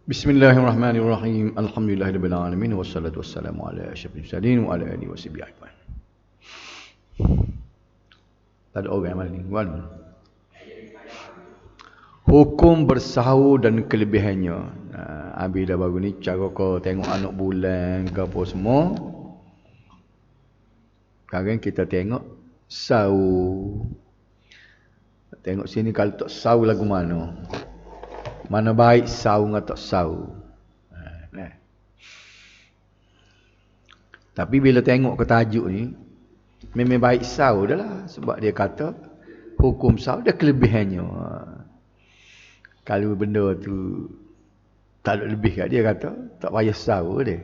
Bismillahirrahmanirrahim. Alhamdulillahirabbil alamin wassalatu wassalamu ala asyrafil mursalin wa ala alihi washabihi ajmain. Tak ada orang malam ni. Hukum bersahur dan kelebihannya. Habis dah baru ni cara kau tengok anak bulan ke apa semua. Sekarang kita tengok sahur. Tengok sini kalau tak sahur lagu mana. Mana baik sahur dengan tak sahur. Tapi bila tengok ke tajuk ni, memang baik sahur dah lah. Sebab dia kata, hukum sahur dia kelebihannya. Kalau benda tu tak ada lebih kat dia, kata, tak payah sahur dia.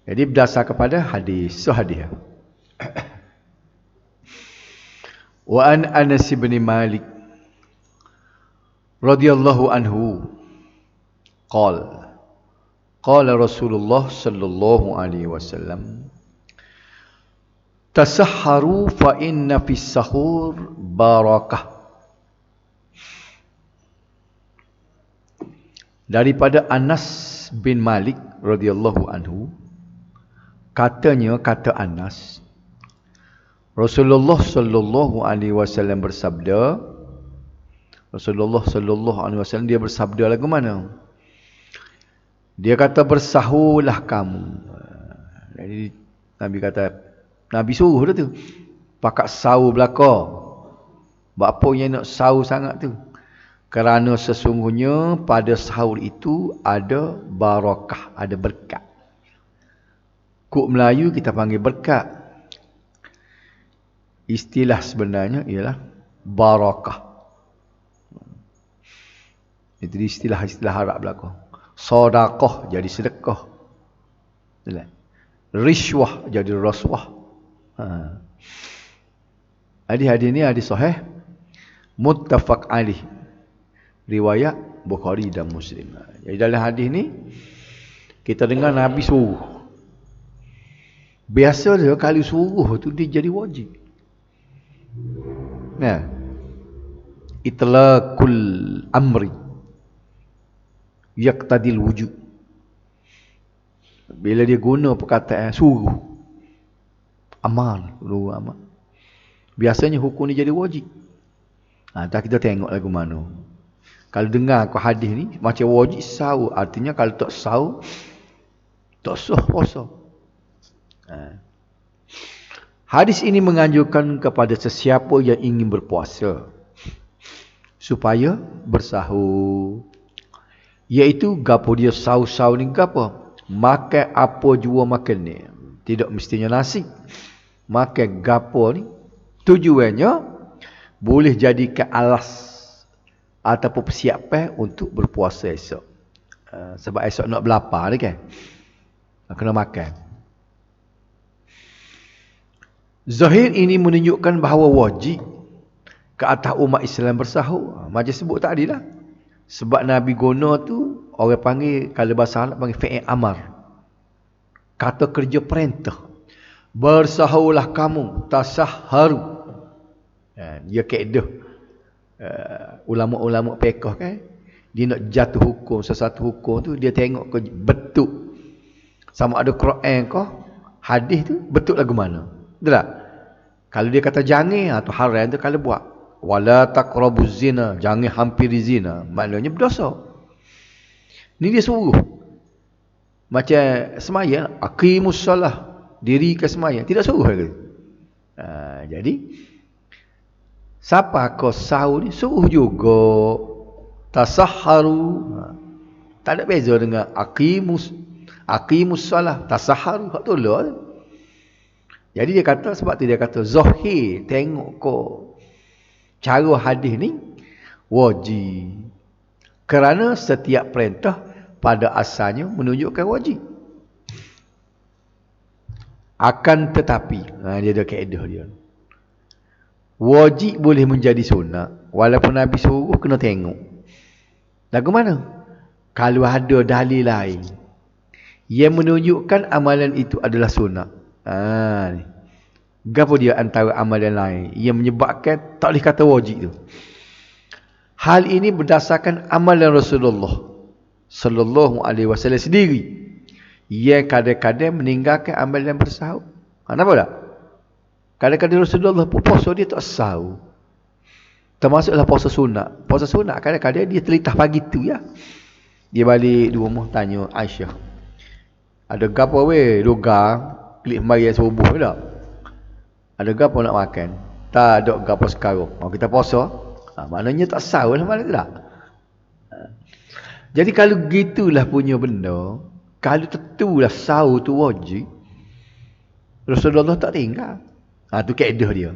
Jadi berdasar kepada hadis. So hadis. Wa an Anas bin Malik radhiyallahu anhu qala Rasulullah sallallahu alaihi wasallam tasahharu fa inna fis sahur barakah. Daripada Anas bin Malik radhiyallahu anhu, kata Anas, Rasulullah sallallahu alaihi wasallam bersabda, Rasulullah sallallahu alaihi wasallam dia bersabda lagu mana? Dia kata bersahurlah kamu. Jadi Nabi kata, Nabi suruh dah tu. Pakat sahur belaka. Buat apa yang nak sahur sangat tu? Kerana sesungguhnya pada sahur itu ada barakah, ada berkat. Kok Melayu kita panggil berkat. Istilah sebenarnya ialah barakah. Itu istilah Arab belaka. Sedekah jadi sedekah. Rishwah jadi rasuah. Hadis ni hadis sahih muttafaq alaih. Riwayat Bukhari dan Muslim. Jadi dalam hadis ni kita dengar Nabi suruh. Biasa dia kalau suruh tu dia jadi wajib. Itlaqul amri yaqtadil wujud. Bila dia guna perkataan suruh, amal, biasanya hukum ni jadi wajib. Tak kita tengok lagu mana. Kalau dengar ke hadis ni macam wajib sahur, artinya kalau tak sahur tak sah puasa. Hadis ini menganjurkan kepada sesiapa yang ingin berpuasa supaya bersahur. Iaitu gapo dia sahur ni gapo? Makan apa jua makan ni. Tidak mestinya nasi. Makan gapo ni tujuannya boleh jadikan alas ataupun persiapan untuk berpuasa esok. Sebab esok nak berlapar ni kan. Kena makan. Zahir ini menunjukkan bahawa wajib ke atas umat Islam bersahur. Macam sebut tadi lah. Sebab Nabi guna tu orang panggil, kalau bahasa Arab panggil fi'il amar. Kata kerja perintah. Bersahurlah kamu, tasahharu. Dia kaedah ulama-ulama fiqh kan. Dia nak jatuh hukum sesuatu hukum tu, dia tengok ke betul sama ada Quran ke hadis tu betul lagu mana. Betul tak? Kalau dia kata jangan atau haram tu kalau buat, wala taqrabuz zina, jangan hampiri zina, maknanya berdosa. Ni dia suruh. Macam sembahyang, aqimus solah, dirikan sembahyang, tidak suruh lagi. Jadi siapa kau sahur ni suruh juga tasahharu. Tak ada beza dengan aqimus solah, tasahharu hak tolak. Jadi dia kata, sebab tu dia kata zahir, tengok kau cara hadis ni wajib. Kerana setiap perintah pada asalnya menunjukkan wajib. Akan tetapi, dia ada kaedah dia. Wajib boleh menjadi sunat. Walaupun Nabi suruh, kena tengok. Lagu mana? Kalau ada dalil lain yang menunjukkan amalan itu adalah sunat. Gapo dia antara amalan lain yang menyebabkan tak boleh kata wajib tu? Hal ini berdasarkan amalan Rasulullah sallallahu alaihi wasallam sendiri. Ia kadang-kadang meninggalkan amalan bersahur. Kenapa tak? Kadang-kadang Rasulullah pun puasa dia tak sahur. Termasuklah puasa sunat. Puasa sunat kadang-kadang dia telitah pagi tu ya. Dia balik di rumah tanya Aisyah. Ada gapo weh? Doga klik mari subuh tak? Ada gapo nak makan? Tak ada gapo sekarang. Mau kita puasa? Maknanya tak sahur lah mana tu tak? Jadi kalau gitulah punya benda, kalau tentulah sahur tu wajib, Rasulullah tak tinggal. Tu kaedah dia.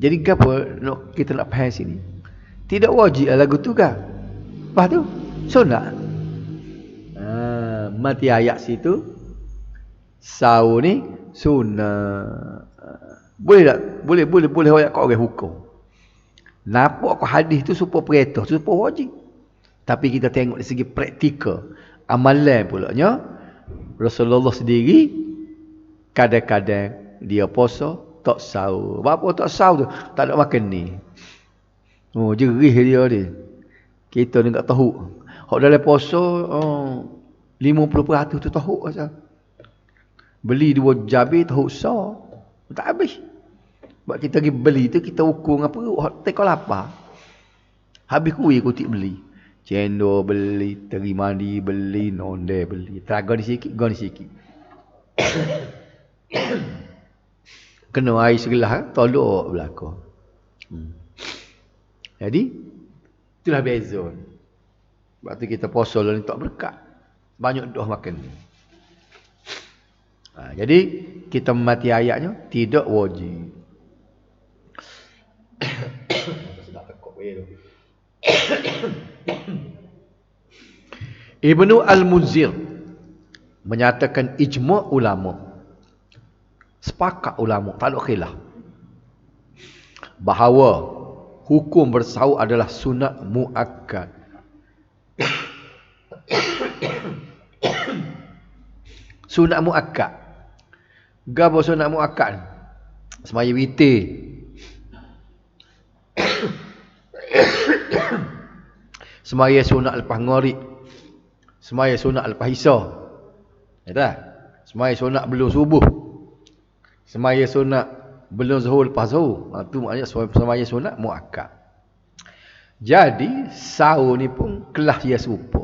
Jadi apa kita nak faham sini? Tidak wajib lagu tu kan? Lepas tu sunat. Mati ayat situ sahur ni sunat. Boleh tak? Boleh ayat kat orang hukum. Nampak kat hadis tu supaya perintah, supaya wajib. Tapi kita tengok dari segi praktikal, amalan pulaknya Rasulullah sendiri kadang-kadang dia puasa tak sahur. Apa tak sahur tu? Tak ada makan ni. Jerih dia ni. Kita ni tak tahu. Hak dalam puasa 50% tu tahu asal. Beli 2 jabir tahu sah. Tak habis. Sebab kita pergi beli tu kita ukur dengan perut. Hak teko lapar. Habis kuih kutik beli. Cendol beli, teri mandi beli, nonde beli. Teraga ni sikit, goni sikit. Kena air segelas, tolok belakang. Jadi, itulah beza. Sebab tu kita puasa lah ni tak berkat. Banyak doh makan. Jadi, kita memati ayatnya, tidak wajib. Ibnu Al-Munzir menyatakan ijma' ulama. Sepakat ulama, tak ada khilaf. Bahawa hukum bersahur adalah sunat muakkad. Sunat muakkad. Gapo sunat muakkad? Semaya witir. Semaya sunat lepas maghrib. Semaya sunat lepas isya. Ya tak? Semaya sunat belum subuh. Semaya sunat belum zuhur lepas zuhur. Itu maknanya semaya sunat muakkad. Jadi sahur ni pun kelas dia serupa.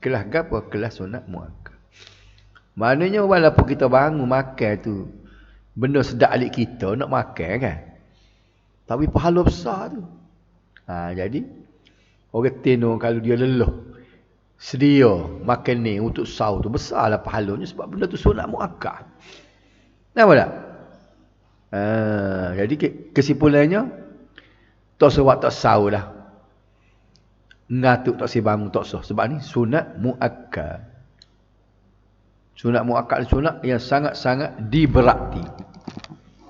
Kelas gapo? Kelas sunat muakkad. Maknanya walaupun kita bangun makan tu benda sedap alik kita nak makan kan. Tapi pahala besar tu. Jadi orang tino kalau dia lelah sedia makan ni untuk sahur tu besarlah pahalanya sebab benda tu sunat muakkad. Nampak tak? Jadi kesimpulannya tak sebab tak sahur dah. Ngatuk tak si bangun tak sah. Sebab ni sunat muakkad. Sunat muakkad sunat yang sangat-sangat diberati.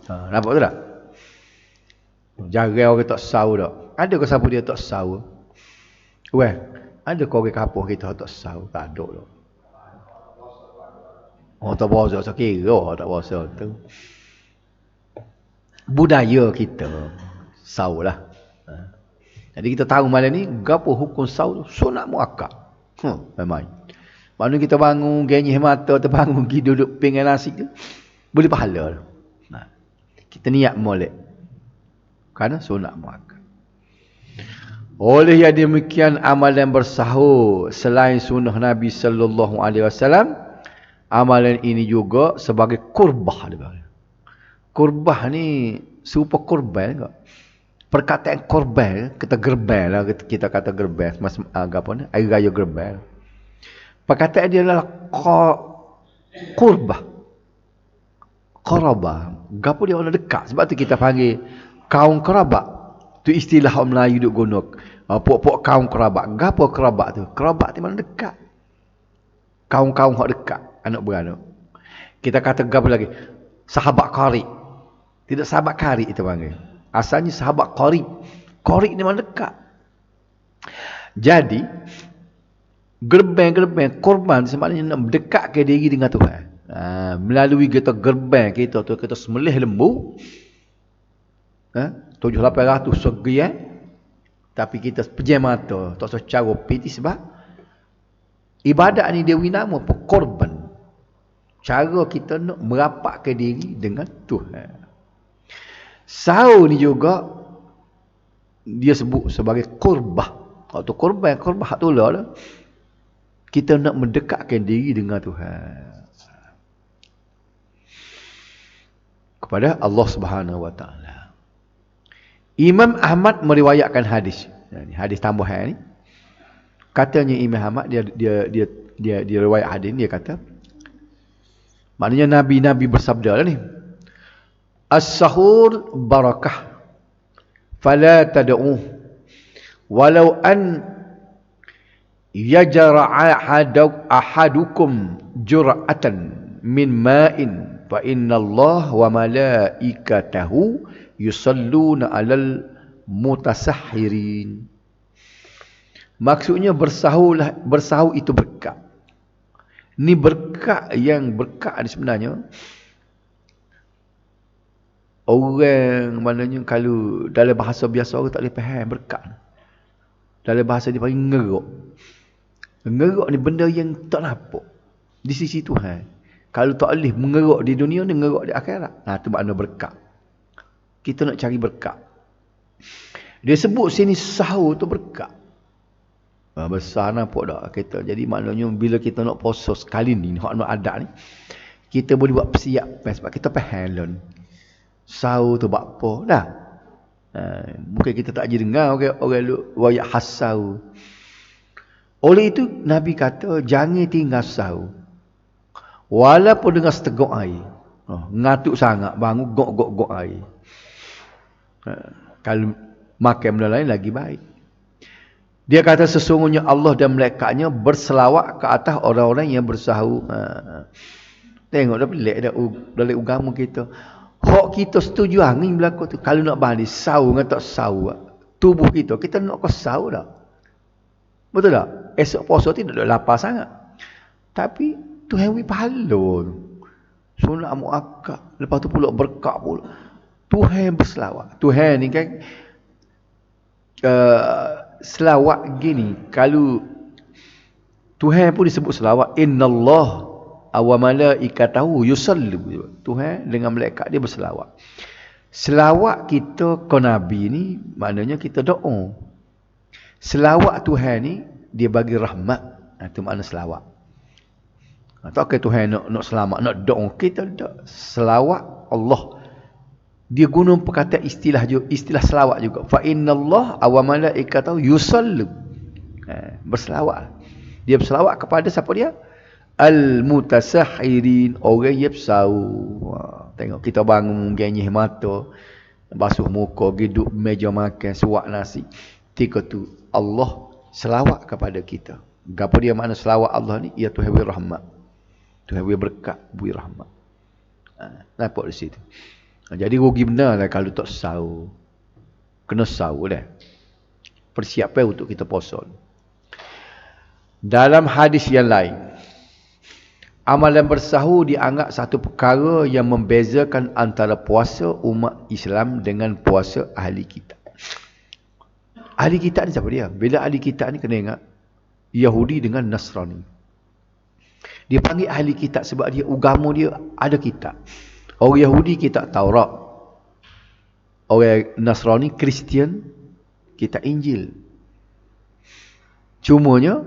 Nampak tu tak? Jarang orang tak sahur tak. Ada ke siapa dia tak sahur? Weh, ada ke orang kampung kita tak sahur? Tak ada tak. Tak puasa, tak kira tak puasa tu. Budaya kita sahur lah. Jadi kita tahu malam ni gapo hukum sahur sunat muakkad. Memang. Maknanya kita bangun genyih mata terbangun pergi duduk pinggan nasi tu boleh pahala. Kita niat molek. Kerana sunat muakkad. Oleh yang demikian amalan bersahur selain sunnah Nabi sallallahu alaihi wasallam, amalan ini juga sebagai qurbah. Qurbah ni serupa korban enggak? Perkataan korban, kita gerban lah, kita kata gerban, apa ni? Air raya gerban. Perkataan dia adalah qurbah. Qarabah. Gapo dia orang dekat. Sebab tu kita panggil kaum kerabat. Tu istilah orang Melayu duk guna. Puak-puak kaum kerabat. Gapo kerabat tu? Kerabat tu mana dekat. Kaum-kaum hak dekat, anak beranak. Kita kata gapo lagi? Sahabat qarib. Tidak sahabat karib kita panggil. Asalnya sahabat qarib. Qarib ni mana dekat. Jadi gerbang-gerbang korban sebenarnya nak mendekatkan diri dengan Tuhan. Melalui kita gerbang kita tu kita sembelih lembu 7-800 segian Tapi kita pejam mata, tak usah cara piti sebab ibadat ni dia nama apa? Korban. Cara kita nak merapatkan diri dengan Tuhan. Sahur ni juga dia sebut sebagai qurbah. Atau korban hak tolak lah. Kita nak mendekatkan diri dengan Tuhan. Kepada Allah Subhanahu Wa Taala. Imam Ahmad meriwayatkan hadis. Hadis tambahan ni. Katanya Imam Ahmad dia riwayat hadis ni, dia kata, maknanya nabi-nabi bersabda lah ni. As-sahur barakah fala tad'u walau an yajra ahadukum jur'atan min ma'in fa inna Allah wa malaikatahu yusalluna 'alal mutasahhirin. Maksudnya bersahur itu berkat. Ni berkat yang berkat ni sebenarnya orang maknanya kalau dalam bahasa biasa orang tak boleh faham berkat. Dalam bahasa dia panggil ngerok. Ngerok ni benda yang tak nampak di sisi Tuhan. Kalau tak boleh mengerok di dunia ni, ngerok di akhirat. Nah, tu makna berkat. Kita nak cari berkat. Dia sebut sini sahur tu berkat. Besar nampak tak kita. Jadi maknanya bila kita nak puasa sekali ni, nak adat ni, kita boleh buat persiap sebab kita faham lah ni. Sahur tu buat apa dah. Mungkin kita tak dengar orang royak khas sahur. Oleh itu Nabi kata jangan tinggal sahur walaupun dengan seteguk air. Ngatuk sangat bangun gok air. Kalau makan benda lain lagi baik. Dia kata sesungguhnya Allah dan malaikatnya berselawat ke atas orang-orang yang bersahur. Tengok dah pelik dah dalam agama kita. Hak kita setuju angin berlaku tu. Kalau nak balik sahur dengan tak sahur, tubuh kita nak ke sahur dah. Betul tak? Esok puasa tidak ada lapar sangat. Tapi Tuhan beri pahala tu. Sunat muakkad. Lepas tu pula berkat pula. Tuhan berselawat. Tuhan ni kan selawat gini. Kalau Tuhan pun disebut selawat. Innallah wa malaikatahu yusallu. Tuhan dengan malaikat dia berselawat. Selawat kita ke Nabi ni maknanya kita doa. Selawat Tuhan ni dia bagi rahmat. Itu makna selawat. Tak kira Tuhan nak selamat, nak doa, kita tak. Selawat Allah. Dia guna perkataan istilah selawat juga. Fa innallah wa malaikatahu yusallu. Berselawat. Dia berselawat kepada siapa dia? Al-mutasahhirin, orang yang bersahur. Tengok kita bangun genyih mata, basuh muka, duduk meja makan, suap nasi. Ketika tu Allah selawat kepada kita. Apa dia makna selawat Allah ni? Ya Tuhan beri rahmat. Tuhan beri berkat, beri rahmat. Nampak di situ. Jadi rugi benar lah kalau tak sahur. Kena sahur dah. Persiapan untuk kita puasa. Dalam hadis yang lain, amalan bersahur dianggap satu perkara yang membezakan antara puasa umat Islam dengan puasa ahli kitab. Ahli kitab ni siapa dia? Bila ahli kitab ni kena ingat Yahudi dengan Nasrani. Dia panggil ahli kitab sebab dia agama dia ada kitab. Orang Yahudi kitab Taurat. Orang Nasrani Kristian kitab Injil. Cumanya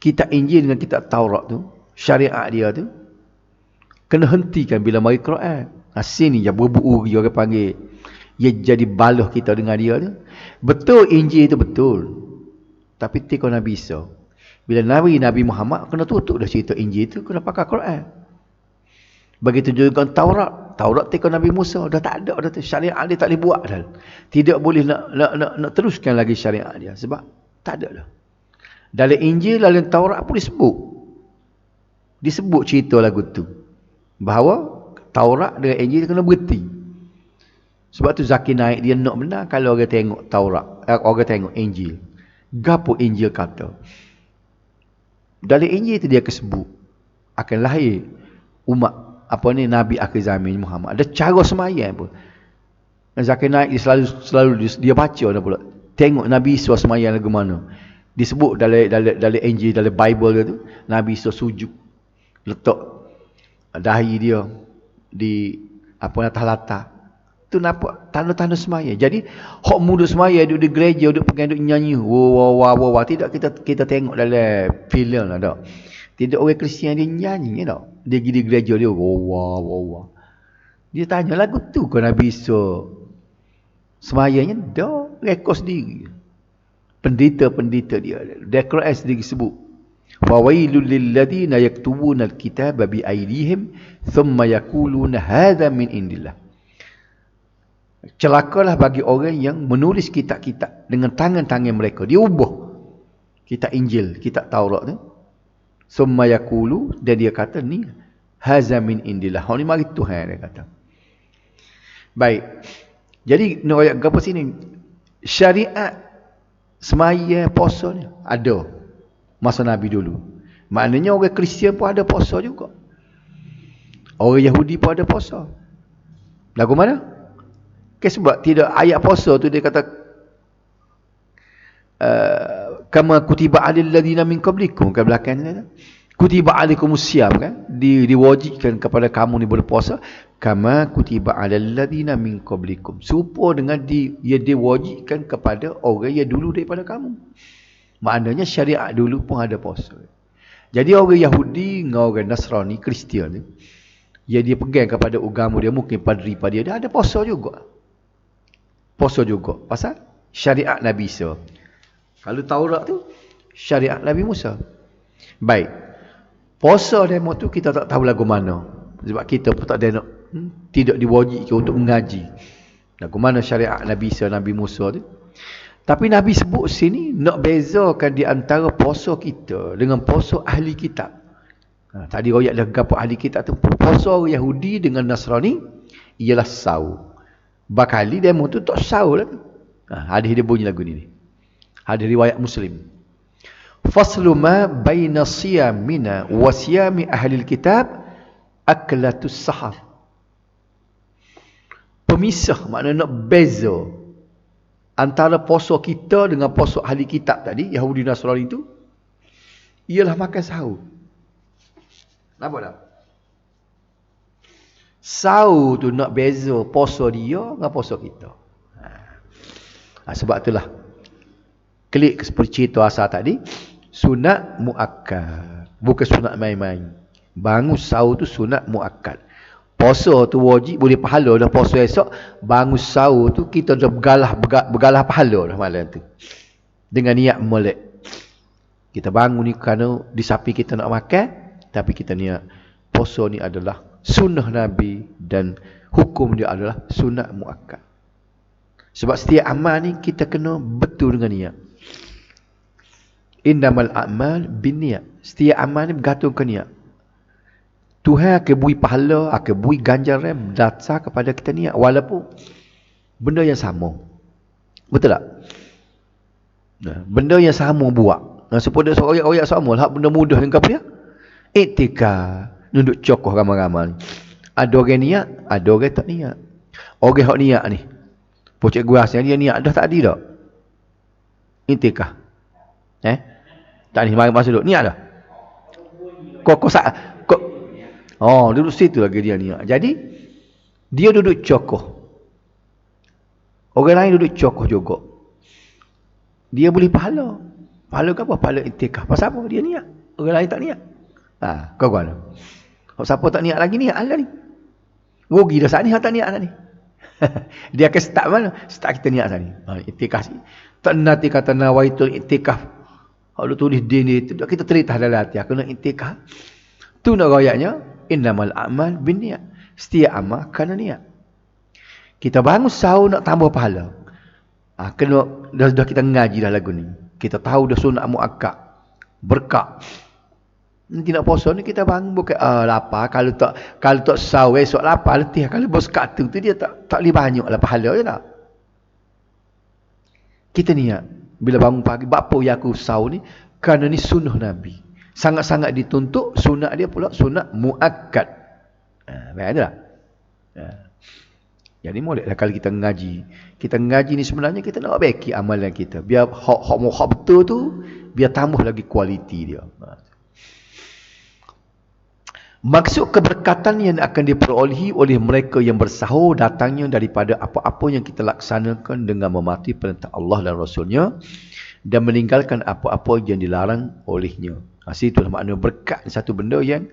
kitab Injil dengan kitab Taurat tu, syariat dia tu kena hentikan bila mari Quran. Sini je berbuuri orang panggil. Ia jadi balah kita dengan dia tu. Betul Injil itu betul. Tapi tikau Nabi Isa. Bila Nabi Muhammad kena tutup dah cerita Injil tu, kena pakai Quran. Begitu juga Taurat. Taurat tikau Nabi Musa dah tak ada dah tu. Syariat dia tak boleh buat dah. Tidak boleh nak teruskan lagi syariat dia sebab tak ada dah. Dalam Injil, dalam Taurat pun disebut cerita lagu tu. Bahawa Taurat dengan Injil kena berhenti. Sebab tu Zaki naik dia nak benar kalau orang tengok Taurat, orang tengok Injil. Gapo Injil kata? Dalam Injil tu dia kesebut akan lahir umat Nabi akhir zaman Muhammad. Ada cara semayang pun. Zaki naik dia selalu dia baca dah pula tengok Nabi Isa sembahyang lagu mana. Disebut dalam Injil, dalam Bible tu, Nabi Isa sujud. Letak dahi dia di atas latar. Tu nampak tanda-tanda semaya. Jadi hok muda semaya duduk di gereja, duduk pegang, duduk nyanyi, wah. Tidak kita tengok dalam filem lah tak. Tidak orang Kristian dia nyanyi tak. Dia pergi di gereja dia wah. Dia tanya lagu tu ke Nabi Isa semayanya dah rekod sendiri. Pendeta dia. Al-Quran sendiri sebut. Fawailul lilladzina yaktubuna al-kitaba bi aydihim thumma yaquluna hadza min indillah. Celakalah bagi orang yang menulis kitab-kitab dengan tangan-tangan mereka. Dia ubah kitab Injil, kitab Taurat tu. Summa yaqulu, dan dia kata ni haza min indillah. Ni mari Tuhan dia kata. Baik. Jadi nak ayat apa sini? Syariat semaya puasa ni ada masa Nabi dulu. Maknanya orang Kristian pun ada puasa juga. Orang Yahudi pun ada puasa. Lagu mana? Sebab tidak ayat puasa tu dia kata kama kutiba alil ladina min qablikum, ke belakang ni kutiba alaikumus syiyam kan, diwajibkan kepada kamu ni berpuasa, kama kutiba alal ladina min qablikum, serupa dengan dia diwajibkan kepada orang yang dulu daripada kamu. Maknanya syariat dulu pun ada puasa. Jadi orang Yahudi dengan orang Nasrani, Kristian ni, ya dia pegang kepada agama dia, mungkin padri pada dia ada puasa juga. Puasa juga. Pasal syariat Nabi Isa. Kalau Taurat tu, syariat Nabi Musa. Baik. Puasa demo tu kita tak tahu lagu mana. Sebab kita pun tak ada tidak diwajibkan untuk mengaji. Lagu mana syariat Nabi Isa, Nabi Musa tu. Tapi Nabi sebut sini, nak bezakan di antara puasa kita dengan puasa ahli kitab. Tadi royak dah gapo ahli kitab tu. Puasa Yahudi dengan Nasrani ialah saum. Bakali demo tu tak sahur lah. Hadis dia bunyi lagu ni. Hadis riwayat Muslim. Faslu ma baina siyamina wa siyami ahli kitab aklatus sahar. Pemisah, maknanya nak beza antara puasa kita dengan puasa ahli kitab tadi, Yahudi Nasrani itu, ialah makan sahur. Nampak tak? Sahur tu nak beza puasa dia dengan puasa kita. Sebab itulah klik seperti cerita asal tadi, sunat muakkad, bukan sunat main-main. Bangun sahur tu sunat muakkad. Puasa tu wajib, boleh pahala dah puasa esok. Bangun sahur tu kita dah bergalah pahala dah malam tu. Dengan niat molek. Kita bangun ni kerana di samping kita nak makan, tapi kita niat puasa ni adalah sunnah Nabi dan hukum dia adalah sunat muakkad. Sebab setiap amal ni kita kena betul dengan niat. Innamal a'mal binniyat. Setiap amal ni bergantung ke niat. Tuhan akan beri pahala, akan beri ganjaran berdasar kepada kita niat, walaupun benda yang sama. Betul tak? Benda yang sama buat. Supaya orang-orang sama lah, benda mudah yang apa ya? Iktikaf. Duduk cokoh ramai-ramai. Ada orang niat, ada orang tak niat. Orang hak niat ni, pocik gua asal dia niat dah tadi tak? Iktikaf. Tak ni masa duduk niat dah. Duduk situ lagi dia niat. Jadi dia duduk cokoh. Orang lain duduk cokoh juga. Dia boleh pahala. Pahala ke apa? Pahala iktikaf. Pasal apa? Dia niat. Orang lain tak niat. Kau kan? Siapa tak niat lagi, niat lah ni. Rugi dah saat ni, tak niat saat ni. Dia akan start mana? Start kita niat saat ni. Iktikaf. Tak nanti kata nawaitul iktikaf. Kalau tulis din itu, kita terintah dalam hati. Aku nak iktikaf. Tu nak rayaknya, innamal a'mal binniyat. Setiap amal kena niat. Kita bangun sahur nak tambah pahala. Kena dah kita ngaji dah lagu ni. Kita tahu dah sunat muakkad. Berkah. Nanti nak puasa ni kita bangun bukan lapar. Kalau tak sahur esok lapar letih. Kalau bos kat tu dia tak boleh banyak lah pahala je tak. Kita niat bila bangun pagi, apa yang aku sahur ni? Kerana ni sunnah Nabi. Sangat-sangat dituntut. Sunat dia pula sunat muakkad. Baik tak? Jadi moleklah kalau kita ngaji ni sebenarnya kita nak perbaiki amalan kita. Biar hak betul tu, biar tambah lagi kualiti dia. Maksud keberkatan yang akan diperolehi oleh mereka yang bersahur datangnya daripada apa-apa yang kita laksanakan dengan mematuhi perintah Allah dan Rasulnya dan meninggalkan apa-apa yang dilarang olehnya. Itulah makna berkat, satu benda yang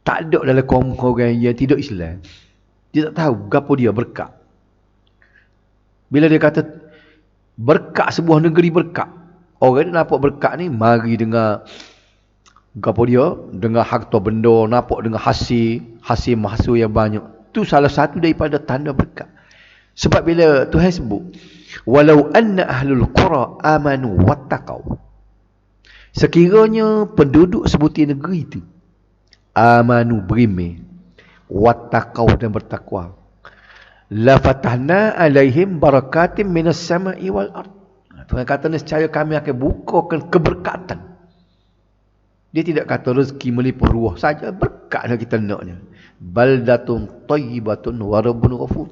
tak ada dalam kaum orang yang tidak Islam. Dia tak tahu apa dia berkat. Bila dia kata berkat sebuah negeri berkat, orang dia nampak berkat ni mari dengar apa dia, dengan harta benda, nampak dengan hasil mahsul yang banyak. Itu salah satu daripada tanda berkat. Sebab bila Tuhan sebut walau anna ahlul qura amanu wattaqau, sekiranya penduduk sebutir negeri itu amanu, beriman, wattaqau, dan bertakwa, la fatahna alaihim barakatim minas sama'i wal ard. Tuhan kata nescaya kami akan bukakan keberkatan. Dia tidak kata rezeki melimpah ruah saja, berkatlah kita naknya. Baldatun tayyibatun wa rabbun ghafur.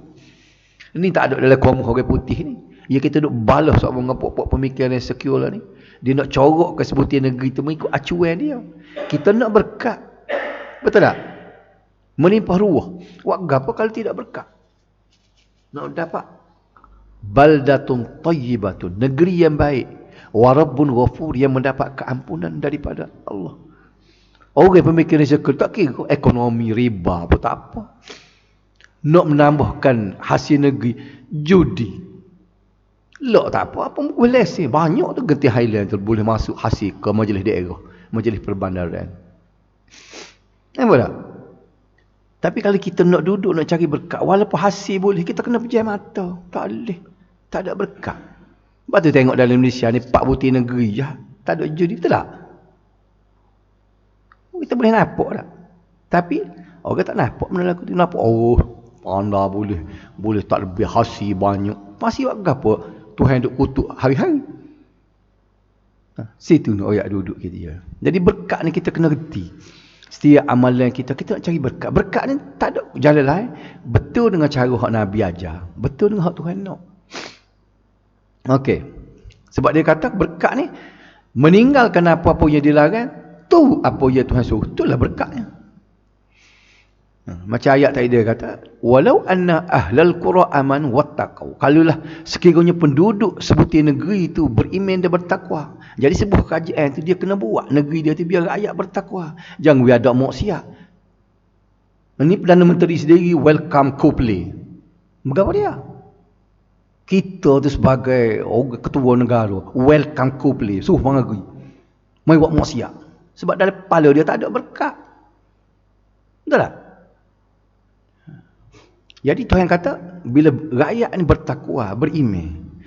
Ini tak ada dalam kaum orang putih ni. Ya kita duk balas sama ngapok-pok pemikiran yang sekular ni. Dia nak corok ke sebutir negeri tu mengikut acuan dia. Kita nak berkat. Betul tak? Melimpah ruah. Buat apa kalau tidak berkat? Nak dapat baldatun tayyibatun, negeri yang baik, wa rabbun ghafur, yang mendapat keampunan daripada Allah. Orang pemikiran sekul tak kira ekonomi, riba apa tak apa. Nak menambahkan hasil negeri, judi, lak tak apa, apa boleh sih. Banyak tu Genting Highland tu boleh masuk hasil ke majlis daerah, majlis perbandaran. Nampak tak? Tapi kalau kita nak duduk, nak cari berkat, walaupun hasil boleh, kita kena pejam mata. Tak boleh. Tak ada berkat. Lepas tu tengok dalam Malaysia ni, 4 butir negeri je. Tak ada judi, betul tak? Kita boleh nampak tak? Tapi, orang tak nampak benda laku tu. Nampak, oh, anda boleh tak lebih hasil banyak. Masih buat apa? Tuhan duk kutuk hari-hari. Situ nak orang duduk kita. Jadi berkat ni kita kena reti. Setiap amalan kita nak cari berkat. Berkat ni tak ada jalan lain. Betul dengan cara hak Nabi ajar. Betul dengan hak Tuhan nak. Okey. Sebab dia kata berkat ni meninggalkan apa-apa yang dilarang, tu apa yang Tuhan suruh. Itulah berkatnya. Macam ayat tadi dia kata, walau anna ahlal qura aman wattaqau. Kalaulah sekiranya penduduk sebutir negeri itu beriman dan bertakwa. Jadi sebuah kerajaan tu dia kena buat negeri dia tu biar rakyat bertakwa. Jangan biar ada maksiat. Ini Perdana Menteri sendiri welcome Coldplay. Berapa dia? Kita tu sebagai ketua negara welcome Coldplay. Suruh mengagui. Mai buat maksiat. Sebab dalam kepala dia tak ada berkat. Betul tak? Jadi Tuhan kata, bila rakyat ni bertakwa, beriman,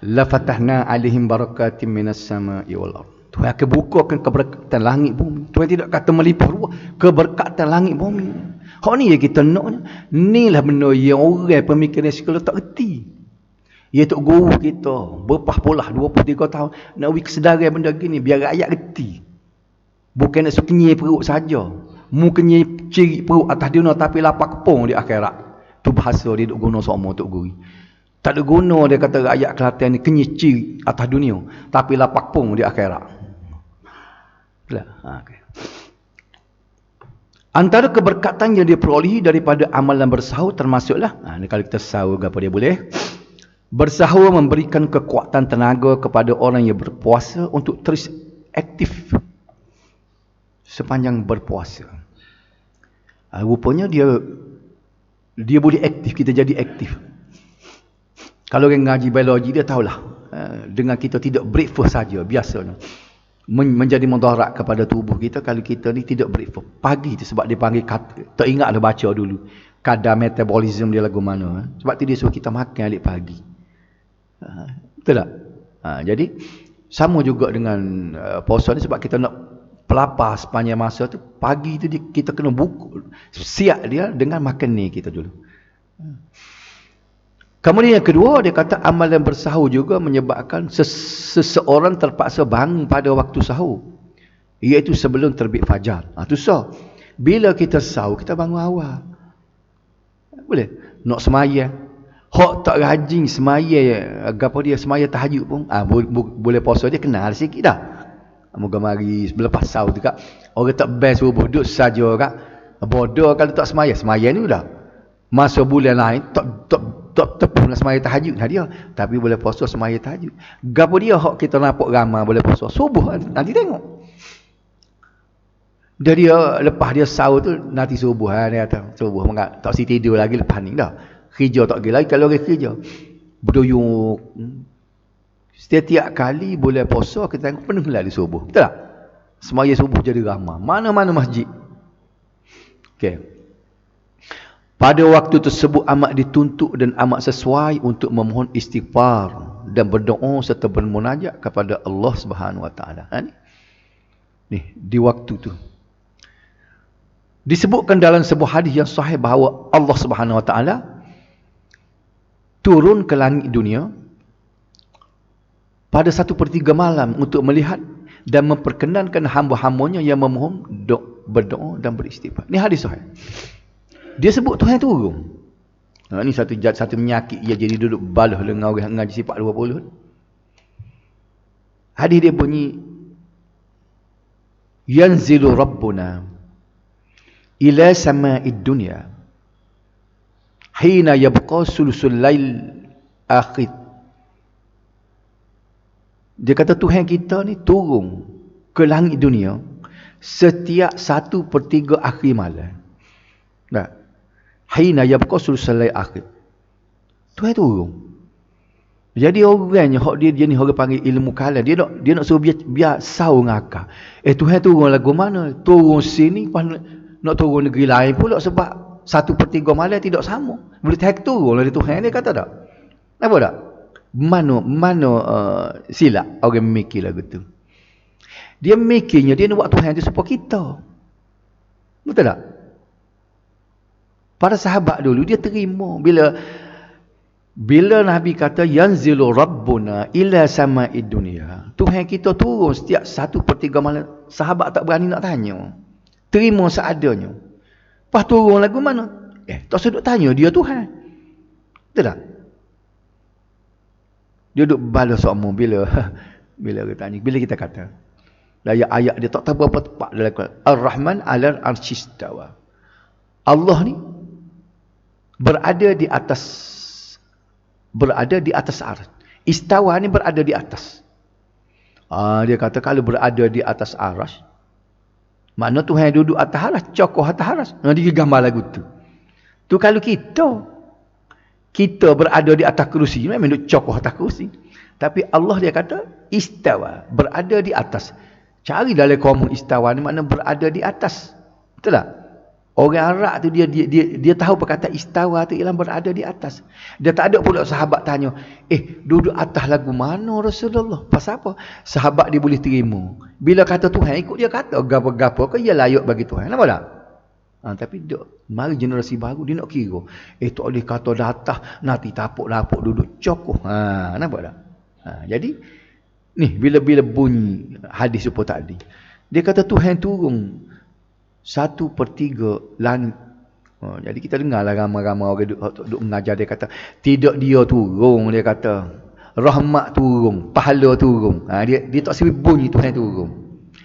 la fatahna alaihim barakatim minas sama'i wal ard. Tuhan akan bukakan keberkatan langit bumi. Tuhan tidak kata melimpah ruah, keberkatan langit bumi. Hak ni yang kita nak. Inilah benda yang orang pemikiran sekolah tak reti. Ya tok guru kita berpah polah 23 tahun nak bagi kesedaran benda gini biar rakyat reti. Bukan nak kenyai perut saja. Mu kenyai ciri perut atas dunia tapi lapar kepung di akhirat. Tu bahasa dia duk guna sama tok guru. Tak ada guna dia kata rakyat Kelantan ni kenyai ciri atas dunia tapi lapar kepung di akhirat. Okay. Antara keberkatan yang dia perolehi daripada amalan bersahur termasuklah, ni kalau kita sahur apa dia boleh. Bersahur memberikan kekuatan tenaga kepada orang yang berpuasa untuk terus aktif sepanjang berpuasa. Rupanya dia boleh aktif, kita jadi aktif. Kalau orang ngaji biologi dia tahulah, dengan kita tidak breakfast saja biasanya menjadi mudarat kepada tubuh kita kalau kita ni tidak breakfast pagi tu. Sebab dia panggil, tak ingat dah baca dulu kadar metabolism dia lagu mana. Sebab tu dia suruh kita makan alik pagi. Betul tak? Jadi sama juga dengan puasa ni, sebab kita nak pelapar sepanjang masa tu, pagi tu kita kena siap dia dengan makan ni kita dulu. Kemudian yang kedua, dia kata amalan bersahur juga menyebabkan seseorang terpaksa bangun pada waktu sahur, iaitu sebelum terbit fajar. Tu sah. Bila kita sahur, kita bangun awal. Boleh? Nak semayang, Hak tak rajin semaya, gapo dia semaya tahajud pun, boleh puasa dia kenal sikit dah. Moga mari selepas sahur tu kak, orang tak best subuh duduk saja kak. Bodoh kalau tak semaya ni dah. Masa bulan lain tak tepuh nak semaya tahajud dah dia. Tapi boleh puasa semaya tahajud. Gapo dia hak kita nampak ramai boleh puasa subuh nanti tengok. Dia lepas dia sahur tu nanti subuh dia kata subuh mengak tak si tidur lagi lepas ni dah. Kerja tak pergi lagi kalau orang kerja. Berduyuk. Setiap kali boleh puasa kita tengok penuh lagi subuh. Betul tak? Semaya subuh jadi ramai. Mana-mana masjid. Okey. Pada waktu tersebut amat dituntut dan amat sesuai untuk memohon istighfar dan berdoa serta bermunajat kepada Allah Subhanahu Wa Taala. Ni di waktu tu. Disebutkan dalam sebuah hadis yang sahih bahawa Allah Subhanahu Wa Taala turun ke langit dunia pada 1/3 malam untuk melihat dan memperkenankan hamba-hambanya yang memohon berdoa dan beristighfar. Ni hadis sahih. Dia sebut Tuhan turun. Ni satu penyakit dia jadi duduk balah dengan orang ngaji sifat 20. Hadis dia bunyi yanzilu rabbuna ila sama'id dunya hina yabqa sulusul lail akhir. Dia kata Tuhan kita ni turun ke langit dunia setiap 1/3 akhir malam. Nah, hina yabqa sulusul lail akhir. Tuhan turun. Jadi orangnya hak dia ni orang panggil ilmu kalam. Dia nak suruh biar sahur ngakak. Tuhan turun lagu mana? Turun sini nak turun negeri lain pula sebab 1/3 malam tidak sama. Boleh tak turun dari Tuhan dia kata tak? Apa tak? Mana silap orang mikir lagu tu. Dia mikirnya dia nak buat Tuhan tu supaya kita. Betul tak? Para sahabat dulu dia terima bila Nabi kata yanzilu rabbuna ila sama'id dunya. Tuhan kita turun setiap 1/3 malam. Sahabat tak berani nak tanya. Terima seadanya. Lepas turun lagu mana? Tak sedut tanya dia Tuhan. Betul tak? Dia duduk balas semua bila tanya, bila kita kata ayat dia tak tahu berapa tepat dalam Quran. Ar-Rahman 'alal 'arsyistawa. Allah ni berada di atas arsy. Istawa ni berada di atas. Dia kata kalau berada di atas arsy, makna Tuhan duduk atas arsy, cokoh atas arsy. Dia gambar lagu tu. Tu kalau kita berada di atas kerusi, memang duduk cokoh atas kerusi. Tapi Allah dia kata istawa, berada di atas. Cari dalam kamus istawa ni makna berada di atas. Betul tak? Orang Arab tu dia tahu perkataan istawa tu ialah berada di atas. Dia tak ada pula sahabat tanya, duduk atas lagu mana Rasulullah? Pasal apa? Sahabat dia boleh terima. Bila kata Tuhan, ikut dia kata gapo-gapo ke ia layak bagi Tuhan. Nampak tak? Tapi mari generasi baru dia nak kira. Tak boleh kata datah nanti tapuk-tapuk duduk cokoh. Nampak tak? Jadi ni bila bunyi hadis apa tadi. Dia kata Tuhan turun 1/3 langit. Jadi kita dengarlah ramai-ramai orang duduk mengajar dia kata tidak dia turun, dia kata rahmat turun, pahala turun. Dia tak sebut bunyi Tuhan turun.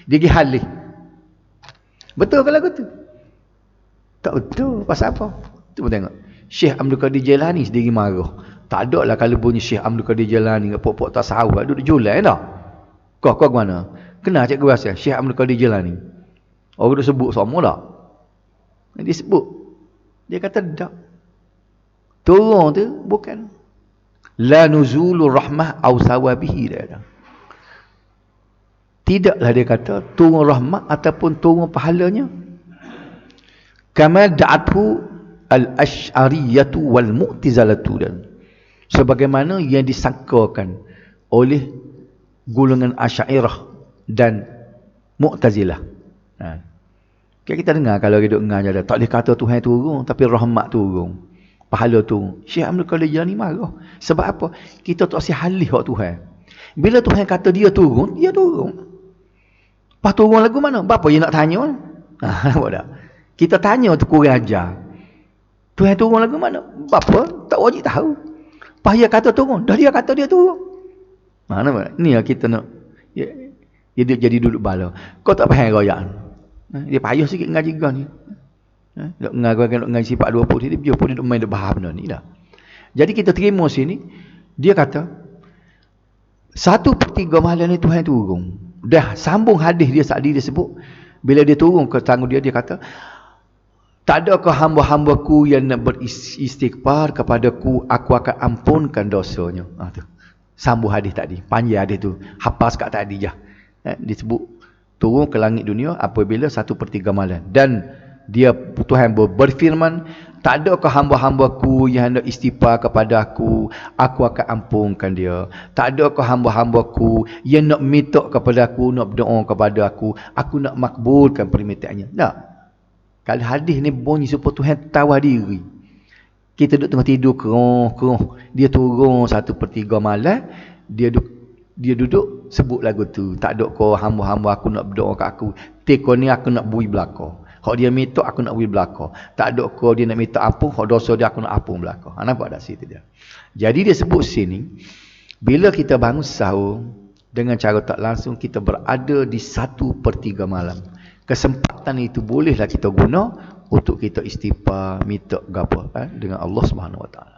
Dia pergi halih. Betul ke lagu tu? Tak betul. Pasal apa? Tu pun tengok. Syekh Abdul Qadir Jailani sendiri marah. Tak ada lah kalau bunyi Syekh Abdul Qadir Jailani pokok tasawuf duduk jual dah. Kau ke mana? Kenal cikgu rasa Syekh Abdul Qadir Jailani. Orang duk sebut semua tak? Dia sebut. Dia kata tak. Turun tu bukan. La nuzulur rahmah aw sawabihi dia kata. Tidaklah dia kata turun rahmat ataupun turun pahalanya. Kama da'athu al-asy'ariyatu wal mu'tazilatu dan sebagaimana yang disangkakan oleh golongan Asy'ariyah dan Mu'tazilah. Kita dengar kalau dia duduk dengar je tak boleh kata Tuhan turun tapi rahmat turun, pahala turun. Syekh Abdul Qadir Jailani marah. Sebab apa? Kita tak usah halih hak Tuhan. Bila Tuhan kata dia turun, dia turun. Lepas turun lagu mana? Bapa dia nak tanya? Nampak tak? Kita tanya tu kurang ajar. Tuhan turun lagu mana? Bapa tak wajib tahu. Payah kata turun. Dah dia kata dia turun. Mana ni lah kita nak. Dia jadi duduk bala. Kau tak faham royak. Dia payah sikit ngaji kau ni. Nak ngaji sifat 20 dia biar pun dia main dah faham benda ni dah. Jadi kita terima sini. Dia kata 1/3 malam ni Tuhan turun. Dah sambung hadis dia tadi dia sebut. Bila dia turun ke tangguh dia kata, tak adakah hamba-hambaku yang nak beristighfar kepadaku, aku akan ampunkan dosanya. Tu. Sambung hadis tadi. Panjang hadis tu. Hafaz kat tadi je. Disebut turun ke langit dunia apabila 1/3 malam. Dan dia Tuhan berfirman, tak adakah hamba-hambaku yang nak istighfar kepada aku akan ampunkan dia. Tak adakah hamba-hambaku yang nak minta kepada aku, nak berdoa kepada aku nak makbulkan permintaannya. Tak. Kalau hadis ni bunyi supaya Tuhan tawar diri. Kita duduk tengah tidur keroh. Dia turun 1/3 malam, dia duduk sebut lagu tu. Tak adakah hamba-hamba aku nak berdoa kat aku. Teko ni aku nak bui belaka. Hak dia minta aku nak bui belaka. Tak ada ko dia nak minta ampun, hak dosa dia aku nak ampun belaka. Nampak tak situ dia. Jadi dia sebut sini, bila kita bangun sahur dengan cara tak langsung kita berada di 1/3 malam. Kesempatan itu bolehlah kita guna untuk kita istighfar, minta gapo dengan Allah Subhanahu Wa Taala.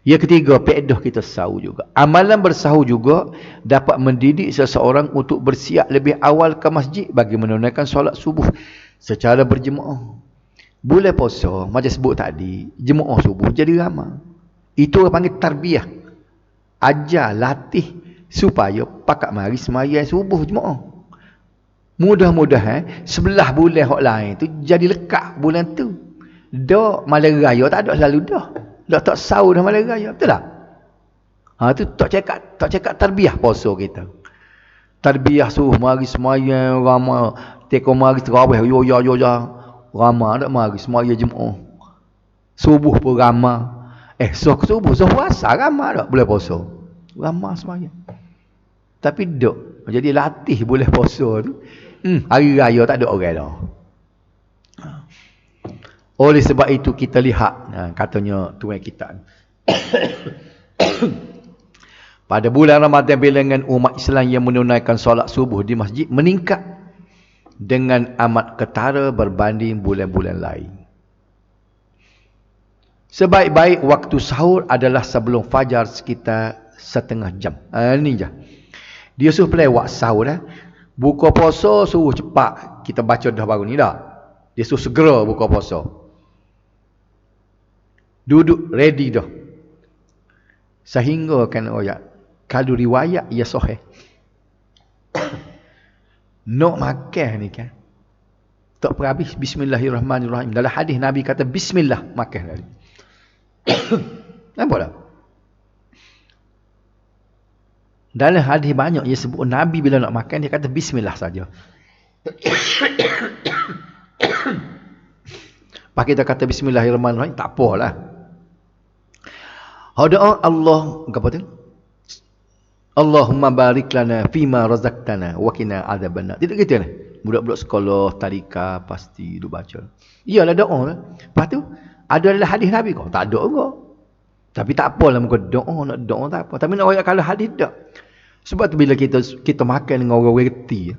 Yang ketiga, faedah kita sahur juga. Amalan bersahur juga dapat mendidik seseorang untuk bersiap lebih awal ke masjid bagi menunaikan solat subuh secara berjemaah. Bulan puasa, macam sebut tadi, jemaah subuh jadi ramai. Itu orang panggil tarbiyah. Ajar, latih supaya pakat mari sembahyang subuh jemaah. Mudah-mudahan 11 bulan hak lain tu jadi lekat bulan tu. Dak malam raya tak ada selalu dah. Dak tak sahur dah malam raya, betul tak? Tu tak cakap tarbiyah puasa kita. Tarbiyah suruh mari sembahyang ramai. Teko mari terawih yo ramai dak mari sembahyang jemaah. Subuh pun ramai. Subuh puasa ramai dak bulan puasa. Ramai sembahyang. Tapi dak. Jadi latih bulan puasa tu. Hari raya tak ada orang dah. Oleh sebab itu kita lihat katanya tuan kita. Pada bulan Ramadan bilangan umat Islam yang menunaikan solat subuh di masjid meningkat dengan amat ketara berbanding bulan-bulan lain. Sebaik-baik waktu sahur adalah sebelum fajar sekitar setengah jam. Ini je. Dia suruh pelewat sahur dah. Buka puasa suruh cepat. Kita baca dah baru ni dah. Dia suruh segera buka puasa. Duduk ready dah. Sehingga kan kalau riwayat ia sahih. Nak makan ni kan. Tak berhabis bismillahirrahmanirrahim. Dalam hadis Nabi kata bismillah makan tadi. Nampak tak? Dalam hadis banyak dia sebut Nabi bila nak makan dia kata bismillah saja. Pak kita kata bismillahirrahmanirrahim tak apalah. Doa Allah apa tu? Allahumma barik lana fima razaqtana wa qina adzabannar. Tidak gitu lah. Budak-budak sekolah tadika pasti duk baca. Iyalah doa lah. Lepas tu ada dalam hadis Nabi kau tak ada kau. Tapi tak apalah muka doa nak doa tak apa. Tapi nak royak kalau hadis tak. Sebab tu bila kita makan dengan orang reti,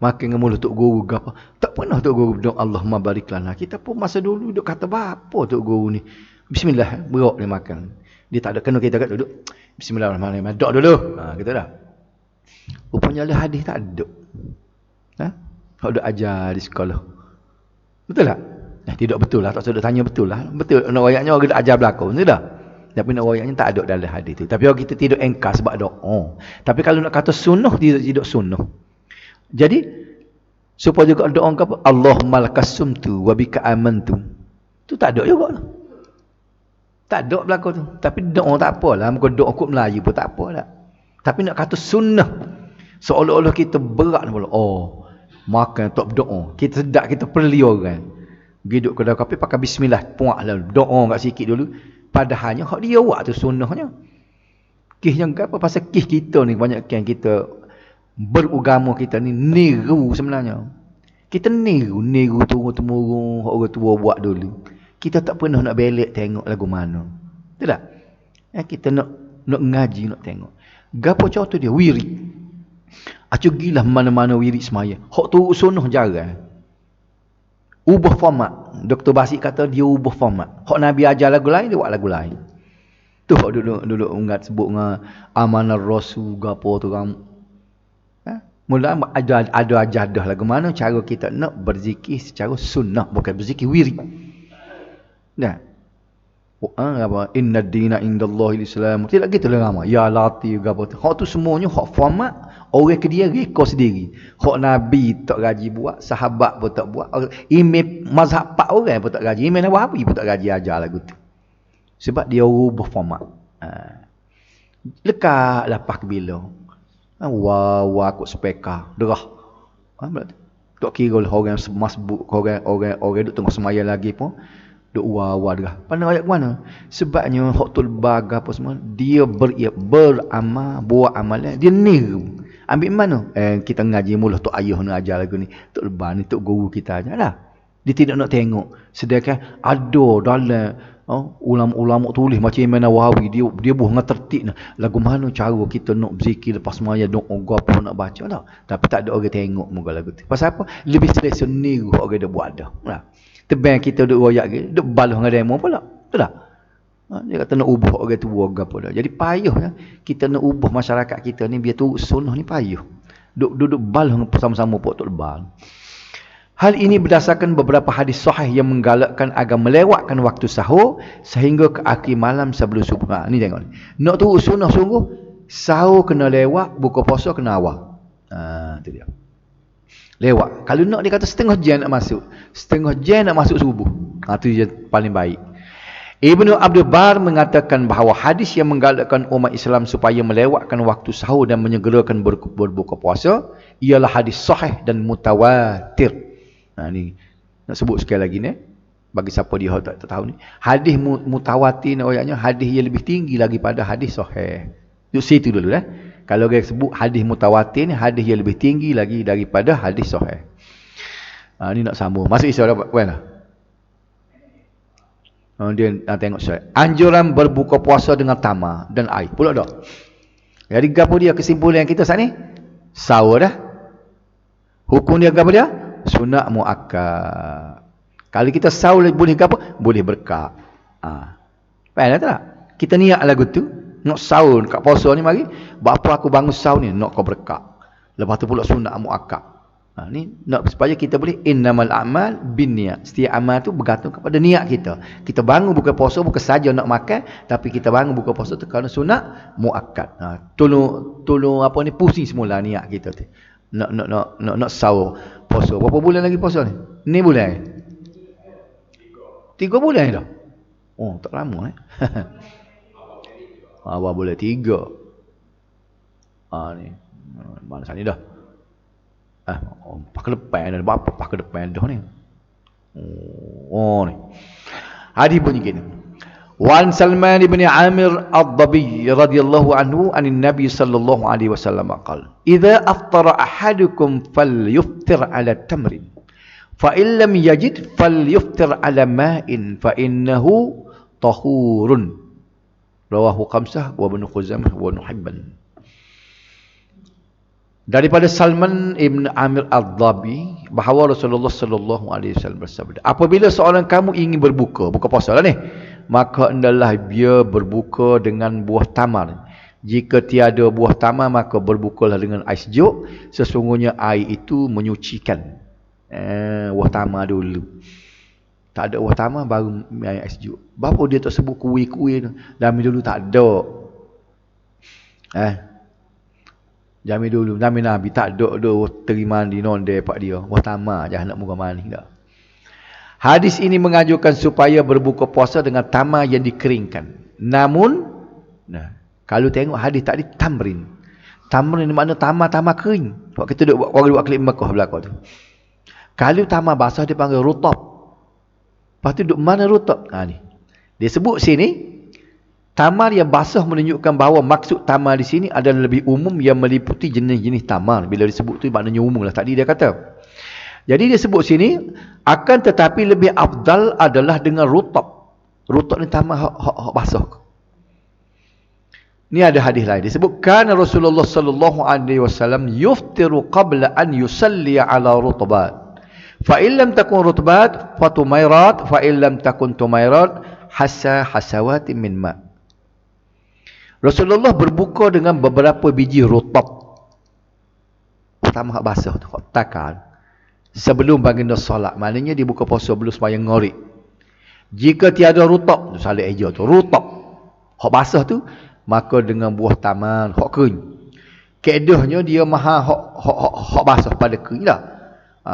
makan dengan mulut tok guru ke apa, tak pernah tok guru berdoa Allahumma barik lana. Kita pun masa dulu duk kata apa tok guru ni. Bismillah, berak dia makan. Dia tak ada kena kita kat duduk. Bismillahirrahmanirrahim. Dok dulu. Kita dah. Rupanya ada hadis tak ada. Hak duk ajar di sekolah. Betul tak? Tidak betul lah. Tak sudah tanya betul lah. Betul nak royaknya orang duk ajar belakang. Betul tak? Tapi nak royaknya tak ada dalam hadis tu. Tapi kita tidak engkar sebab doa. Tapi kalau nak kata sunnah, tidak sunnah. Jadi, supaya juga doa apa? Allahumma lakasumtu wa bika amantu. Tu tak ada juga. Tak ada belakang tu. Tapi doa tak apalah. Muka doa kut Melayu pun tak apalah. Tapi nak kata sunnah. Seolah-olah kita berat pula. Makan tak berdoa. Kita sedap, kita perli orang. Giduk kedai kopi pakai bismillah. Puak lah. Doa kat sikit dulu. Padahalnya hak dia buat tu sunnahnya. Kih yang apa pasal kih kita ni banyak kan kita beragama kita ni niru sebenarnya. Kita niru turun-temurun orang tua buat dulu. Kita tak pernah nak belek tengok lagu mana. Betul tak? Kita nak ngaji, nak tengok. Gapo contoh dia? Wirid. Acu gila mana-mana wirid semaya. Hak tu sunnah jarang. Ubah format. Dr. Basit kata dia ubah format. Hak Nabi ajar lagu lain, dia buat lagu lain. Tu hak duduk ungat sebut dengan amanah rasul gapo tu kan. Mula ada ajadah lagu mana cara kita nak berzikir secara sunnah, bukan berzikir wirid. Dah. Apa inna dina indallahi Islam. Tidak gitu lah nama. Ya Latif gapo tu. Hak tu semuanya hak format orang ke dia rekod sendiri. Hak Nabi tak gaji buat, sahabat pun tak buat, imam mazhab 4 orang pun tak gaji, imam Nawawi pun tak gaji ajar lagu tu. Sebab dia ubah format. Lekat lepas ke bila. Wah aku spekar derah. Tak kira lah orang masbuk, orang duk tengah semaya lagi pun duk wah derah. Pandang ayat mana? Sebabnya hak tul baga apa semua dia beramal, buat amalan, dia niru. Ambil mana? Kita ngaji mula tok ayah nak ajar lagu ni. Tok lebar ni tok guru kita ajarlah. Dia tidak nak tengok. Sedangkan ada dalam ulama-ulama tulis macam Imam Nawawi, dia buh dengan tertib nah. Lagu mana cara kita nak berzikir lepas semaya doa apa nak baca lah. Tapi tak ada orang tengok muka lagu tu. Pasal apa? Lebih selesa niru orang dah buat dah. Nah. Tebang kita duk royak ke, duk balah dengan demo pula. Betul tak? Dia kata nak ubah orang tu buat apa dah. Jadi payah kita nak ubah masyarakat kita ni biar tu sunnah ni payah. Duk balah sama-sama pok tok lebal. Hal ini berdasarkan beberapa hadis sahih yang menggalakkan agar melewatkan waktu sahur sehingga ke akhir malam sebelum subuh. Ni tengok ni. Nak tu sunnah sungguh, sahur kena lewat, buka puasa kena awal. Tu dia. Lewat. Kalau nak dia kata setengah jam nak masuk. Setengah jam nak masuk subuh. Tu je paling baik. Ibnu Abdul Bar mengatakan bahawa hadis yang menggalakkan umat Islam supaya melewatkan waktu sahur dan menyegerakan berbuka puasa ialah hadis sahih dan mutawatir. Ni nak sebut sekali lagi ni bagi siapa dia tak tahu ni, hadis mutawatir ni ayatnya hadis yang lebih tinggi lagi pada hadis sahih. Duduk situ dulu kalau dia sebut hadis mutawatir ni hadis yang lebih tinggi lagi daripada hadis sahih. Ni nak sambung masuk isu dapat puan dia tengok saya anjuran berbuka puasa dengan tamar dan air pula dah. Jadi gapo dia kesimpulan kita saat ni sahur dah, hukum dia gapo dia sunat muakkad. Kalau kita sahur boleh ke apa? Boleh berkat. Faham tak? Kita niat lagu tu, nak sahur kat puasa ni mari, bapa aku bangun sahur ni nak kau berkat. Lepas tu pula sunat muakkad. Ni nak supaya kita boleh innamal a'mal binniyat. Setiap amal tu bergantung kepada niat kita. Kita bangun buka puasa bukan saja nak makan, tapi kita bangun buka puasa tu kerana sunat muakkad. Tolong apa ni pusing semula niat kita tu. Nak sahur puasa. Berapa bulan lagi puasa ni? Ni bulan 3 bulan dah. Oh, tak lama Awal bulan 3. Ni. Mana sana dah? Pakai depan dah. Berapa pakai depan dah ni? Ni. Hadis bunyi gini. Wan Salman ibn Amir Ad-Dabi radhiyallahu anhu anin Nabi sallallahu alaihi wasallam qala idza aftara ahadukum falyuftir ala tamrin fa in lam yajid falyuftir ala ma'in fa innahu tahurun rawahu khamsah wa ibn Khuzaimah wa Ibn Hibban. Daripada Salman ibn Amir Ad-Dabi bahawa Rasulullah sallallahu alaihi wasallam bersabda, apabila seorang kamu ingin buka puasa lah ni, maka hendaklah dia berbuka dengan buah tamar. Jika tiada buah tamar, maka berbukalah dengan air sejuk. Sesungguhnya air itu menyucikan. Buah tamar dulu. Tak ada buah tamar, baru air sejuk. Bapa dia tak sebut kuih-kuih tu. Dami dulu tak ada. Jami dulu, Nabi tak ada terima di non-de pak dia. Buah tamar je nak muka manis dah. Hadis ini menganjurkan supaya berbuka puasa dengan tamar yang dikeringkan. Namun, kalau tengok hadis tadi tamrin. Tamrin ni makna tamar kering. Waktu kita duduk buat klip Mekah belakang tu. Kalau tamar basah dia panggil rutab. Lepas tu duduk mana rutab? Ni. Dia sebut sini, tamar yang basah menunjukkan bahawa maksud tamar di sini adalah lebih umum yang meliputi jenis-jenis tamar. Bila disebut tu maknanya umum lah. Tadi dia kata. Jadi dia sebut sini, akan tetapi lebih afdal adalah dengan rutab. Rutab ni tamar hak basah. Ni ada hadis lain disebutkan Rasulullah sallallahu alaihi wasallam yuftiru qabla an yusalli ala rutbat. Fa in lam takun rutbat fa tumairat, fa in lam takun tumairat hasawatin min ma. Rasulullah berbuka dengan beberapa biji rutab. Pertama hak basah tu, hak takal. Sebelum baginda solat, maknanya dia buka puasa belum sembahyang ngorek. Jika tiada rutab, salih hijau tu, rutab. Hak basah tu, maka dengan buah taman, hak kering. Keedahnya dia maha hak basah pada kering lah.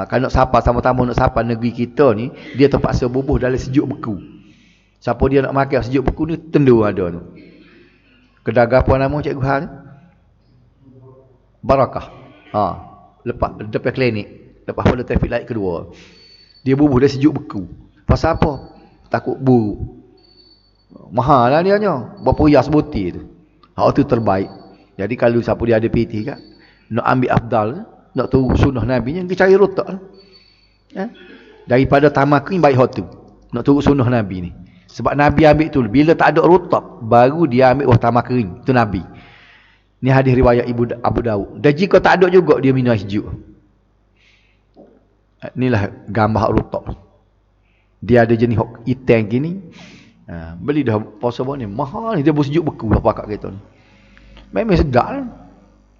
Kalau nak sapa sama-sama nak sapa negeri kita ni, dia terpaksa bubuh dalam sejuk beku. Siapa dia nak makan sejuk beku ni, tendu ada tu. Kedai apa nama cikgu Hal? Barakah. Lepas depan klinik, lepas pada traffic light kedua. Dia bubuh dari sejuk beku. Pasal apa? Takut buru. Mahal lah dia nya. Berapa rias butir tu. Hak tu terbaik. Jadi kalau siapa dia ada PT kan, nak ambil afdal, nak tahu sunnah Nabi nya, dia cari rotak lah. Daripada tamak ni baik hak tu. Nak tahu sunnah Nabi ni. Sebab Nabi ambil tu, bila tak ada rutab, baru dia ambil tamak kering. Itu Nabi. Ni hadis riwayat Abu Daud. Dan jika tak ada juga, dia minum sejuk. Inilah gambar rutab. Dia ada jenis hitam gini. Beli dah puasa bawah ni. Mahal ni. Dia bersejuk beku lah pakak kereta ni. Memang sedap lah.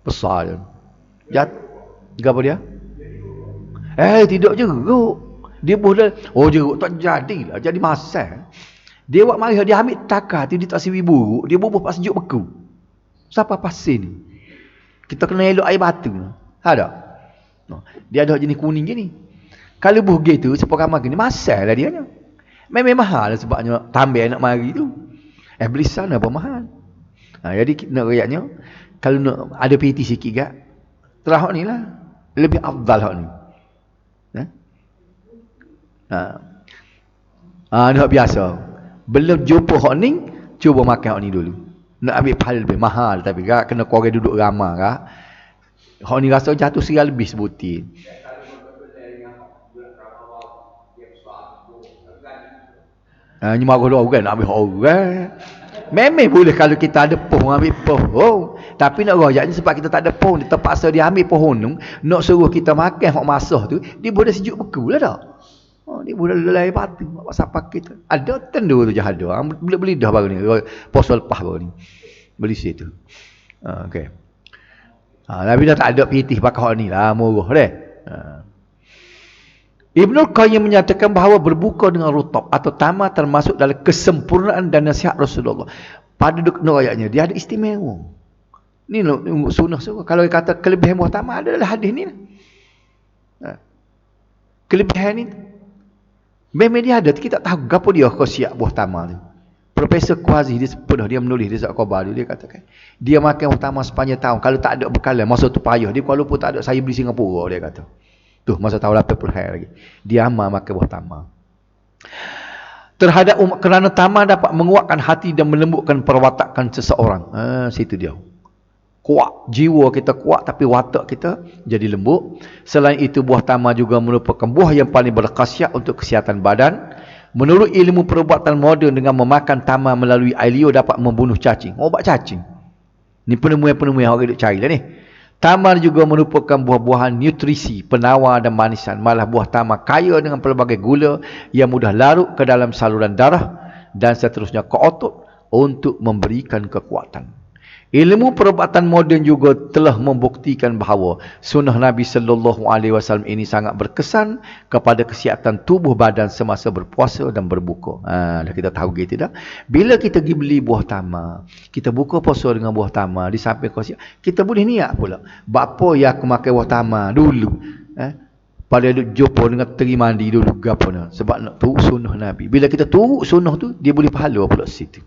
Besar je. Apa dia? Tidak jeruk. Dia boleh. Oh jeruk tak jadilah. Jadi masal. Dia buat mari dia ambil takar tu, dia tak siwi buruk, dia bubuh pas sejuk beku. Siapa pasir ni? Kita kena elok air batu. Ada? Dia ada jenis kuning gini. Kalau buh gitu, siapa kamar gini, masal lah dia. Memang mahal lah sebabnya tambah nak mari tu. Beli sana apa mahal. Jadi nak rakyatnya, kalau nak ada PT sikit gak, terah ni lah. Lebih afdal hak ni. Ni hak biasa. Belum jumpa hak ni, cuba makan hak ni dulu. Nak ambil pahala lebih mahal tapi kak kena korang duduk ramah kak. Hak ni rasa jatuh serial lebih sebutin. Ni marah dua orang nak ambil hak orang. Memang boleh kalau kita ada pohon ambil pohon. Tapi nak royak ni sebab kita tak ada pohon, dia terpaksa dia ambil pohon tu, nak suruh kita makan hak masah tu, dia boleh sejuk beku lah dah. Dia boleh lelai batu pasal pakai tu. Ada tendu tu je ada. Beli dah baru ni. Puasa lepas baru ni. Beli situ. Okey. Tapi dah tak ada pitih pakai hak ni lah, murah deh. Ibnu Qayyim menyatakan bahawa berbuka dengan rutab atau tamar termasuk dalam kesempurnaan dan nasihat Rasulullah. Pada duk ayatnya dia ada istimewa. Ni sunnah sunnah. Kalau dia kata kelebihan buah tamar adalah hadis ni. Kelebihan ni memang dia ada, kita tak tahu apa dia khasiat buah tamar tu. Profesor Qazi dia pernah dia menulis di Zat Qabar dia katakan dia makan buah tamar sepanjang tahun. Kalau tak ada bekalan masa tu payah dia, walaupun tak ada saya beli Singapura dia kata. Tu masa tahun 80 hari lagi. Dia amal makan buah tamar. Terhadap kerana tamar dapat menguatkan hati dan melembutkan perwatakan seseorang. Situ dia. Kuat, jiwa kita kuat tapi watak kita jadi lembut. Selain itu buah tamar juga merupakan buah yang paling berkhasiat untuk kesihatan badan. Menurut ilmu perubatan moden, dengan memakan tamar melalui air liur dapat membunuh cacing. Ubat cacing. Ni penemuan-penemuan yang orang duk cari lah ni. Tamar juga merupakan buah-buahan nutrisi, penawar dan manisan. Malah buah tamar kaya dengan pelbagai gula yang mudah larut ke dalam saluran darah dan seterusnya ke otot untuk memberikan kekuatan. Ilmu perubatan moden juga telah membuktikan bahawa sunnah Nabi sallallahu alaihi wasallam ini sangat berkesan kepada kesihatan tubuh badan semasa berpuasa dan berbuka. Dah kita tahu gitu dah. Bila kita pergi beli buah tamar, kita buka puasa dengan buah tamar, di samping khasiat, kita boleh niat pula. Bapa ya aku makan buah tamar dulu. Pada jumpa dengan teri mandi dulu gapo sebab nak turut sunnah Nabi. Bila kita turut sunnah tu, dia boleh pahala pula situ.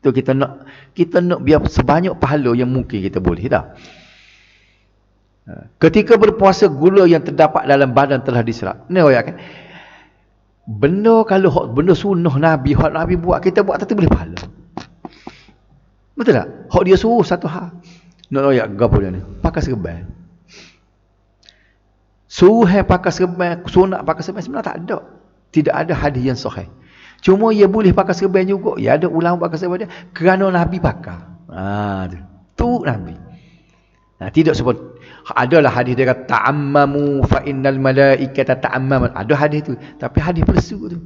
Tu kita nak biar sebanyak pahala yang mungkin kita boleh dah. Ketika berpuasa, gula yang terdapat dalam badan telah diserap. Ni royak kan. Benda sunnah Nabi, hak Nabi buat, kita buat tentu boleh pahala. Betul tak? Hak dia suruh satu hal. Nak royak gapo dia ni? Pakai serban. Suruh pakai serban, sunat pakai serban sebenarnya tak ada. Tidak ada hadis yang sahih. Cuma ia boleh pakai serban juga. Ya ada ulama pakai serban dia kerana Nabi pakai. Tu Nabi. Tidak sebut. Adalah hadis dia kata ta'ammamu fa innal malaikata ta'ammaman. Ada hadis tu, tapi hadis palsu tu.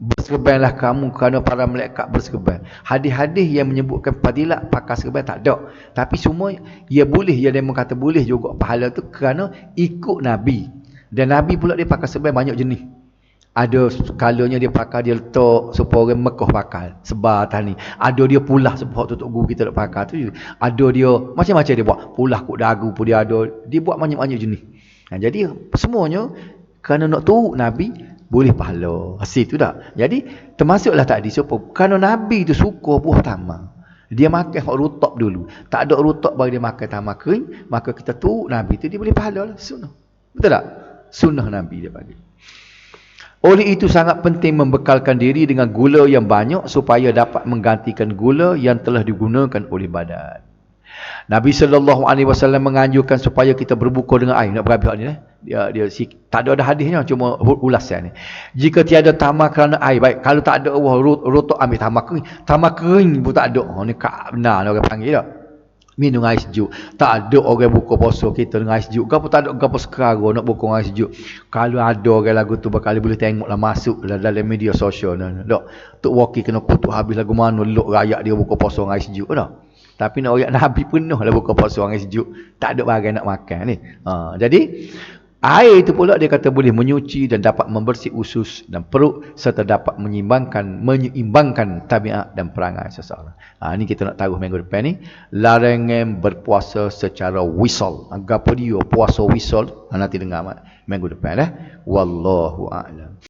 Berserbanlah kamu kerana para malaikat berserban. Hadis-hadis yang menyebutkan fadilat pakai serban tak ada. Tapi semua ia boleh, ia demo kata boleh juga pahala tu kerana ikut Nabi. Dan Nabi pula dia pakai serban banyak jenis. Ada kalanya dia pakai, dia letak supaya orang Mekah pakai sebar atas ni. Ada dia pulah sebab tutup guru kita nak pakai tu. Ada dia macam-macam dia buat. Pulah kut dagu pun dia ada. Dia buat banyak-banyak jenis. Jadi semuanya kerana nak turut Nabi boleh pahala. Hasil tu tak. Jadi termasuklah tadi supaya kerana Nabi tu suka buah tamar. Dia makan hak rutab dulu. Tak ada rutab bagi dia makan tamar kering, maka kita turut Nabi tu dia boleh pahala lah. Sunnah. Betul tak? Sunnah Nabi dia bagi. Oleh itu sangat penting membekalkan diri dengan gula yang banyak supaya dapat menggantikan gula yang telah digunakan oleh badan. Nabi SAW menganjurkan supaya kita berbuka dengan air. Nak berhabis ni dia tak ada hadisnya, cuma ulasan ni. Jika tiada tamar kerana air, baik. Kalau tak ada rotok ambil tamar kering. Tamar kering pun tak ada. Ni benar orang panggil tak? Minum air sejuk. Tak ada orang buka puasa kita dengan air sejuk. Kenapa tak ada gapo sekarang nak buka air sejuk? Kalau ada orang lagu tu bakal boleh tengoklah masuk dalam media sosial. Tak. Tok Waki kena kutuk habis lagu mana lok rakyat dia buka puasa dengan air sejuk dah. Tapi nak ayat Nabi penuh lah buka puasa dengan air sejuk. Tak ada barang nak makan ni. Jadi air itu pula dia kata boleh menyuci dan dapat membersih usus dan perut serta dapat menyeimbangkan tabiat dan perangai seseorang. Ini kita nak taruh minggu depan ni. Larangan berpuasa secara wisal. Apa dia puasa wisal? Nanti dengar minggu depan. Wallahu a'lam.